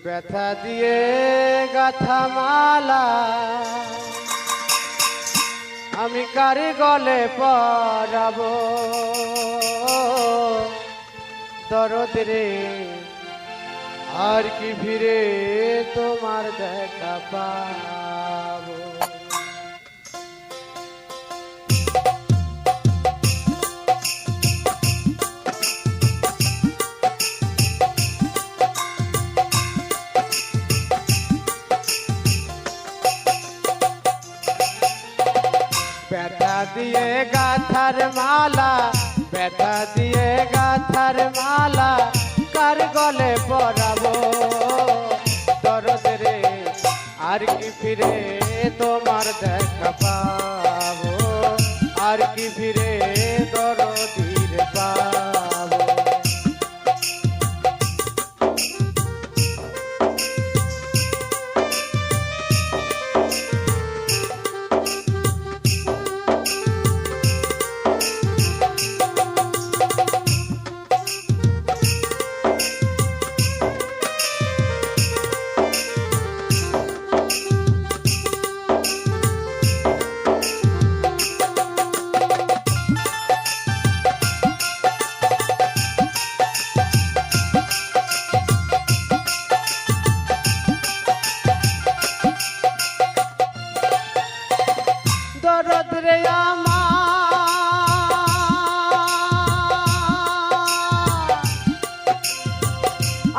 ব্যথা দিয়ে গাথা মালা আমি কারি গলে পরাবো দরদ রে আর কি ফিরে তোমার দেখা পাবো। ব্যথা দিয়ে গাথার মালা, ব্যথা দিয়ে গাথার মালা কার গলে পরাবো দরদ রে আর কি ফিরে তোমার দেখা পাবো, আর কি ফিরে দরদির পাবো। দরদ রে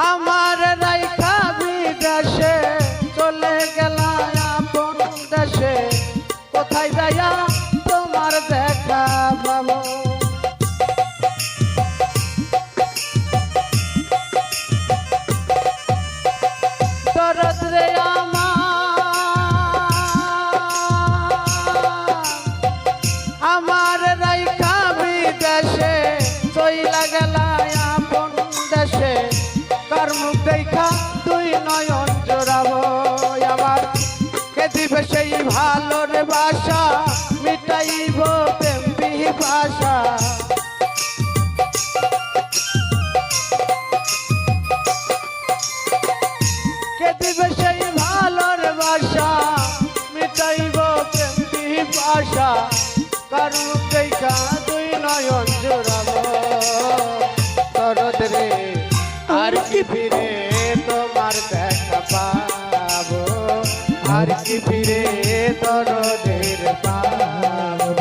আমার রাইখা বিদেশে চলে গেলাম আপন দেশে, কোথায় যাইয়া তোমার দেখা পাবো। দরদ রে আমার রাইখা বিদেশে চইলা গেলাম আপন দেশে, কার মুখ দেখা তুই নয়ন জোড়াবো আমার, কে দিবে সেই ভালোর বাসা মিটাইব প্রেম বিভাষা। কে দিবে সেই ভালোর বাসা মিটাইব প্রেম বিভাষা, কার মুখ দেখা তুই নয়ন জোড়াবো দরদ রে আর কি ফিরে তোমার দেখা পাবো, আর কি ফিরে দরদের পাবো।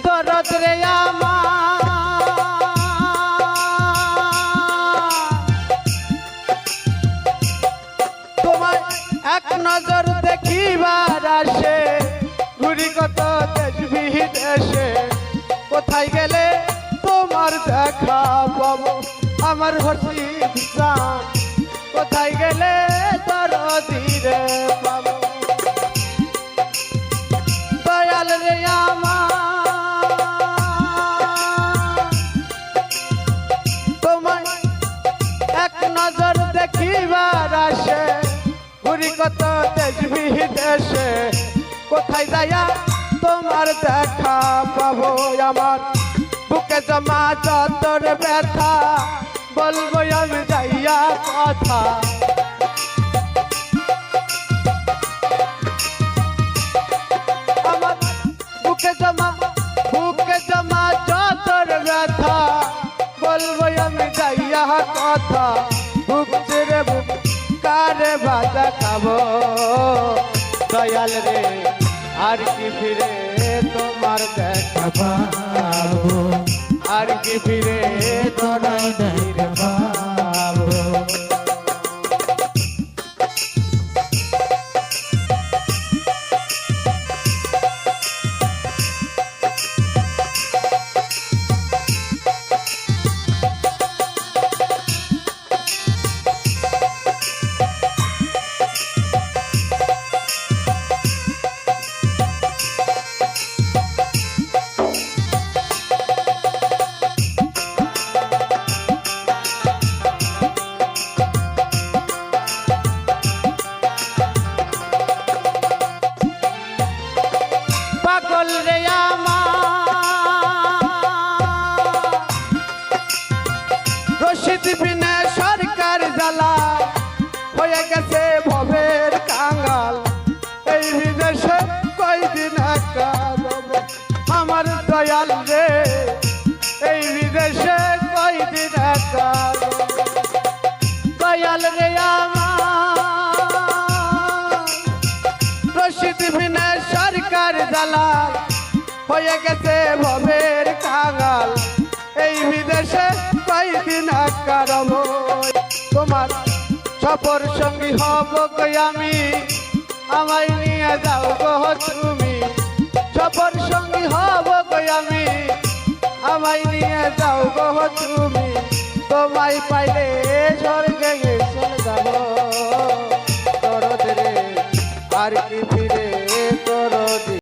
দরদ রে তোমার এক নজর দেখিবার আসে, ঘুরি কত দেশ বিদেশে, কোথায় গেলে তোমার দেখা পাবো আমার হসি বিশান, কোথায় গেলে দরদিরে পাবো। দয়াল রে তোমায় এক নজর দেখিবার আসে, ঘুরি কত দেশ বিদেশে, কোথায় যাইয়া তোমার দেখা পাবো আমার, বুকে জমা যতর ব্যথা বলবো আমি যাইয়া কথা। আমার বুকে জমা যতর ব্যথা বলবো আমি যাইয়া কথা, বুক রে বুক কারে বাজা খাবো দয়াল রে আর কি ফিরে তোমার দেখা পাবো, আর কি ফিরে দরদির পাবো। হয়ে গেছে ভবের কাঙাল এই বিদেশে কয়দিন কারব তোমার সফর সঙ্গী হব কই আমি আমায় নিয়ে যাও গো তুমি সফর সঙ্গী হব কই আমি আমায় নিয়ে যাও গো তুমি তোমায় পাইলে স্বর্গে চলে যাব দরদ রে আর কি